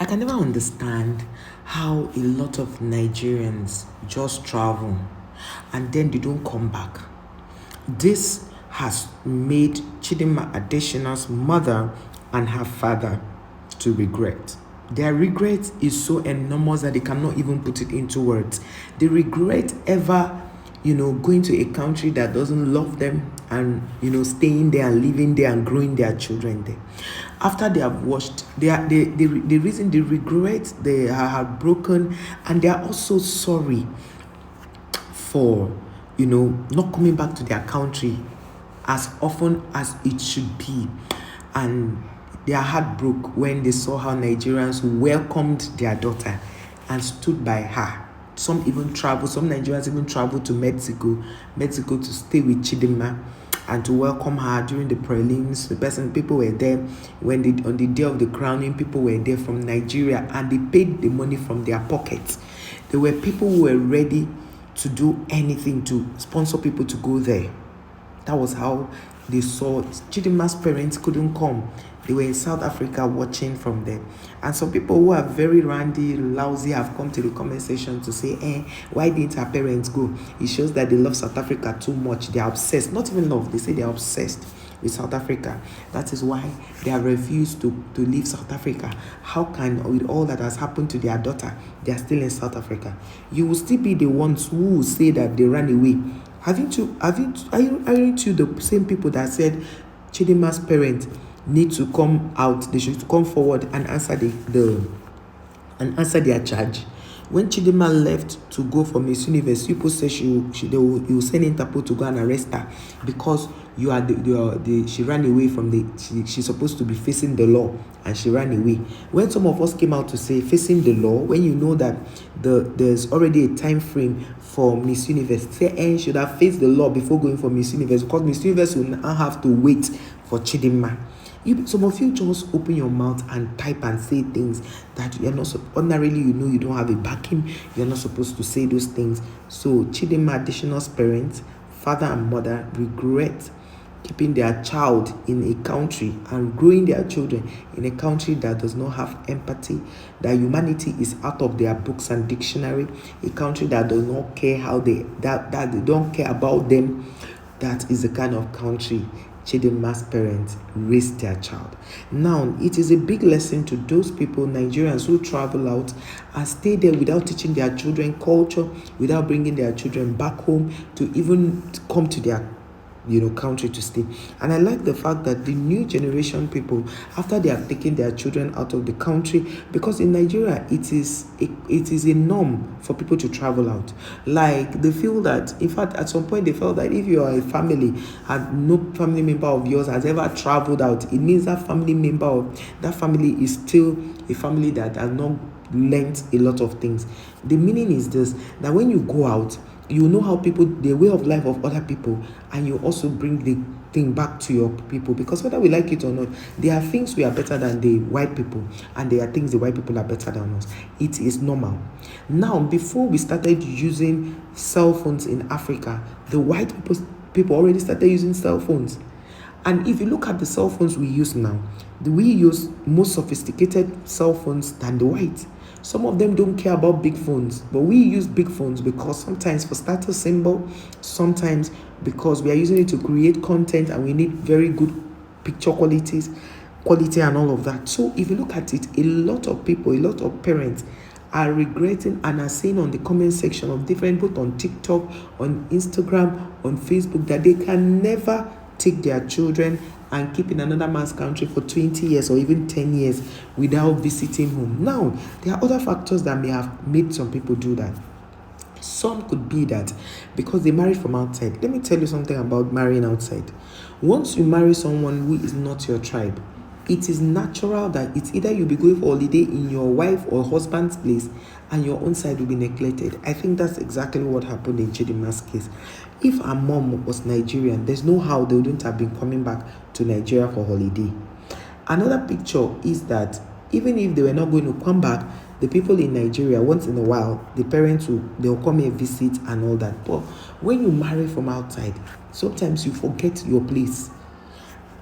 I can never understand how a lot of Nigerians just travel and then they don't come back. This has made Chidinma Adesina's mother and her father to regret. Their regret is so enormous that they cannot even put it into words. They regret ever, going to a country that doesn't love them and, staying there and living there and growing their children there. After they have watched, the reason they regret, they are heartbroken, and they are also sorry for, not coming back to their country as often as it should be. And their heart broke when they saw how Nigerians welcomed their daughter and stood by her. Some Nigerians even traveled to Mexico to stay with Chidinma and to welcome her during the prelims. People were there on the day of the crowning. People were there from Nigeria and they paid the money from their pockets. There were people who were ready to do anything to sponsor people to go there. That was how they saw. Chidinma's parents couldn't come. They were in South Africa watching from there. And some people who are very randy, lousy have come to the comment section to say, why didn't her parents go? It shows that they love South Africa too much. They are obsessed. Not even love. They say they are obsessed with South Africa. That is why they have refused to leave South Africa. How can, with all that has happened to their daughter, they are still in South Africa? You will still be the ones who will say that they ran away. Are you the same people that said Chidinma's parents need to come out? They should come forward and answer their charge. When Chidinma left to go for Miss Universe, people said you will send Interpol to go and arrest her because she ran away from she's supposed to be facing the law and she ran away. When some of us came out to say facing the law, when you know that there's already a time frame for Miss Universe, say should have faced the law before going for Miss Universe, because Miss Universe will now have to wait for Chidinma. Some of you just open your mouth and type and say things that you're not ordinarily, you don't have a backing. You're not supposed to say those things. So Chidinma Adesina's parents, father and mother, regret keeping their child in a country and growing their children in a country that does not have empathy, that humanity is out of their books and dictionary, a country that does not care that they don't care about them. That is the kind of country Chidinma's parents raised their child. Now, it is a big lesson to those people, Nigerians, who travel out and stay there without teaching their children culture, without bringing their children back home to even come to their country to stay. And I like the fact that the new generation people, after they have taken their children out of the country, because in Nigeria it is a norm for people to travel out. Like, they feel that, in fact, at some point they felt that if you are a family and no family member of yours has ever traveled out, it means that family member of that family is still a family that has not learned a lot of things. The meaning is this, that when you go out, you know how the way of life of other people, and you also bring the thing back to your people, because whether we like it or not, there are things we are better than the white people, and there are things the white people are better than us. It is normal. Now, before we started using cell phones in Africa, the white people already started using cell phones. And if you look at the cell phones we use now, we use more sophisticated cell phones than the whites. Some of them don't care about big phones, but we use big phones because sometimes for status symbol, sometimes because we are using it to create content and we need very good picture quality and all of that. So if you look at it, a lot of people, a lot of parents are regretting and are saying on the comment section of different, both on TikTok, on Instagram, on Facebook, that they can never take their children and keep in another man's country for 20 years or even 10 years without visiting home. Now, there are other factors that may have made some people do that. Some could be that because they marry from outside. Let me tell you something about marrying outside. Once you marry someone who is not your tribe, it is natural that it's either you'll be going for holiday in your wife or husband's place and your own side will be neglected. I think that's exactly what happened in Chidinma's case. If her mom was Nigerian, there's no how they wouldn't have been coming back to Nigeria for holiday. Another picture is that even if they were not going to come back, the people in Nigeria, once in a while, the parents they'll come here visit and all that. But when you marry from outside, sometimes you forget your place.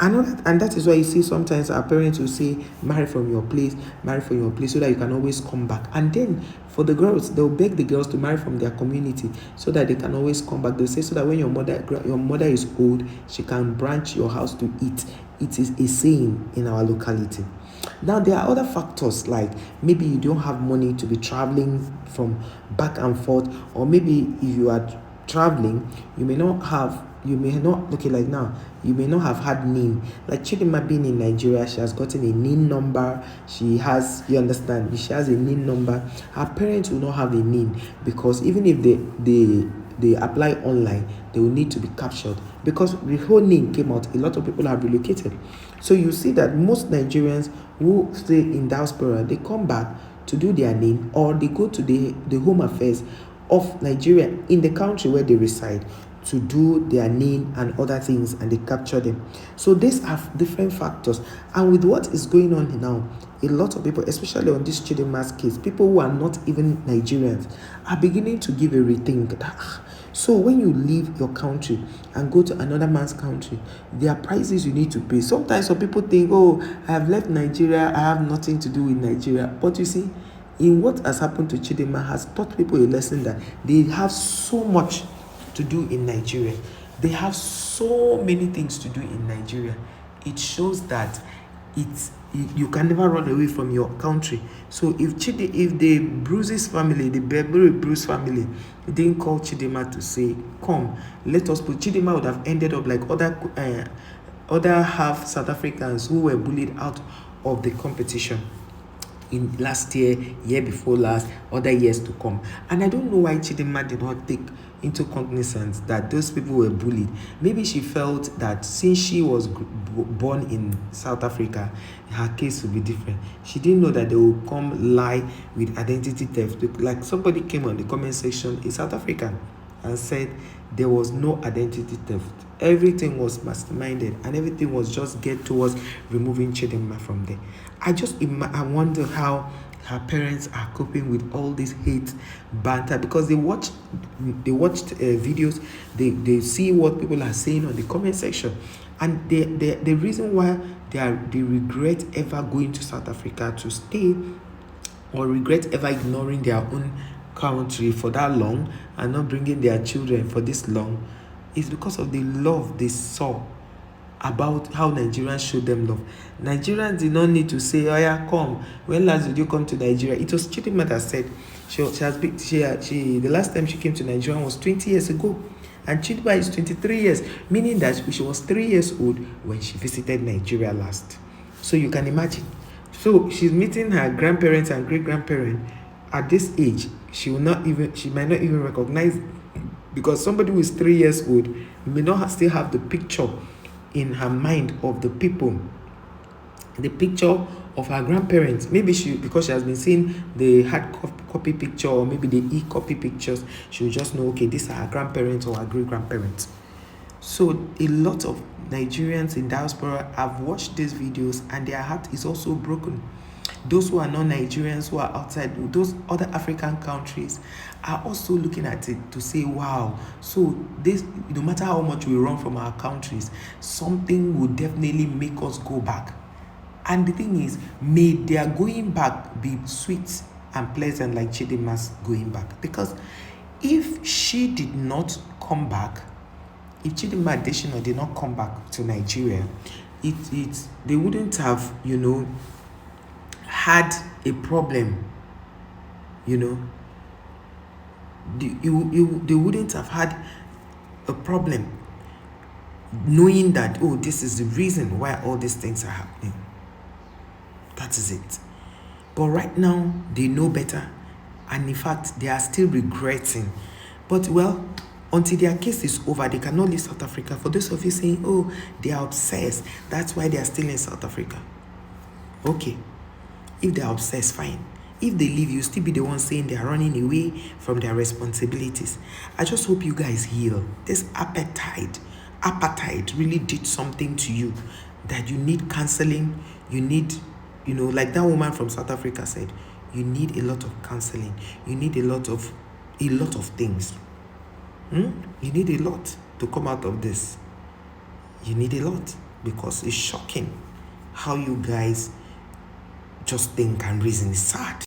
And that is why you see sometimes our parents will say, marry from your place, marry from your place, so that you can always come back. And then for the girls, they'll beg the girls to marry from their community so that they can always come back. They'll say, so that when your mother is old, she can branch your house to eat. It is a saying in our locality. Now there are other factors, like maybe you don't have money to be traveling from back and forth, or maybe if you are traveling, you may not okay, like now you may not have had NIN. Like Chidinma being in Nigeria, she has gotten a NIN number. She has a NIN number. Her parents will not have a NIN, because even if they apply online, they will need to be captured, because the whole NIN came out. A lot of people have relocated. So you see that most Nigerians who stay in diaspora, they come back to do their NIN, or they go to the home affairs of Nigeria in the country where they reside to do their NIN and other things, and they capture them. So these are different factors. And with what is going on now, a lot of people, especially on this Chidinma's case, people who are not even Nigerians, are beginning to give a rethink. So when you leave your country and go to another man's country, there are prices you need to pay. Sometimes some people think, oh, I have left Nigeria, I have nothing to do with Nigeria. But you see, in what has happened to Chidinma has taught people a lesson that they have so much to do in Nigeria. They have so many things to do in Nigeria. It shows that you can never run away from your country. So if the Bruce's family, the Beverly Bruce family, didn't call Chidinma to say, come, let us put, Chidinma would have ended up like other half South Africans who were bullied out of the competition in last year before last, other years to come. And I don't know why Chidinma did not take into cognizance that those people were bullied. Maybe she felt that since she was born in South Africa, her case would be different. She didn't know that they would come lie with identity theft. Like somebody came on the comment section, a South African, and said there was no identity theft. Everything was masterminded, and everything was just geared towards removing Chidinma from there. I wonder how her parents are coping with all this hate banter, because they watched videos, they see what people are saying on the comment section, and the reason why they regret ever going to South Africa to stay, or regret ever ignoring their own country for that long and not bringing their children for this long, is because of the love they saw about how Nigerians showed them love. Nigerians did not need to say, oh yeah, come. When last did you come to Nigeria? It was Chidinma that said the last time she came to Nigeria was 20 years ago. And Chidinma is 23 years, meaning that she was 3 years old when she visited Nigeria last. So you can imagine. So she's meeting her grandparents and great-grandparents at this age. She might not even recognize, because somebody who is 3 years old may not still have the picture in her mind of the people, the picture of her grandparents. Maybe because she has been seeing the hard copy picture, or maybe the e-copy pictures, she will just know, okay, these are her grandparents or her great-grandparents. So a lot of Nigerians in diaspora have watched these videos, and their heart is also broken. Those who are non-Nigerians, who are outside those other African countries, are also looking at it to say, wow, so this, no matter how much we run from our countries, something will definitely make us go back. And the thing is, may their going back be sweet and pleasant like Chidinma's going back. Because if she did not come back, if Chidinma Adesina did not come back to Nigeria, they wouldn't have, had a problem, they wouldn't have had a problem knowing that, oh, this is the reason why all these things are happening. That is it. But right now, they know better, and in fact, they are still regretting. But well, until their case is over, they cannot leave South Africa. For those of you saying, oh, they are obsessed, that's why they are still in South Africa. Okay. If they are obsessed, fine. If they leave, you still be the one saying they are running away from their responsibilities. I just hope you guys heal. This appetite really did something to you, that you need counseling. You need, like that woman from South Africa said, you need a lot of counseling. You need a lot of things. You need a lot to come out of this. You need a lot. because it's shocking how you guys just think and reason. It's sad.